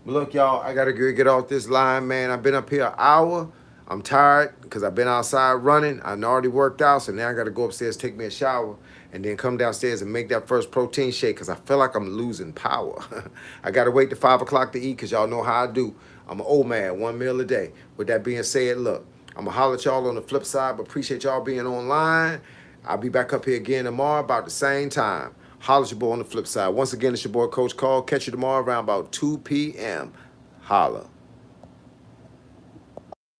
Look, y'all, I gotta get off this line, man. I've been up here an hour. I'm tired because I've been outside running. I already worked out, so now I gotta go upstairs, take me a shower, and then come downstairs and make that first protein shake because I feel like I'm losing power. I gotta wait to 5 o'clock to eat because y'all know how I do. I'm an old man, one meal a day. With that being said, look, I'm gonna holler at y'all on the flip side, but appreciate y'all being online. I'll be back up here again tomorrow about the same time. Holla at your boy on the flip side. Once again, it's your boy Coach Carl. Catch you tomorrow around about 2 p.m. Holla.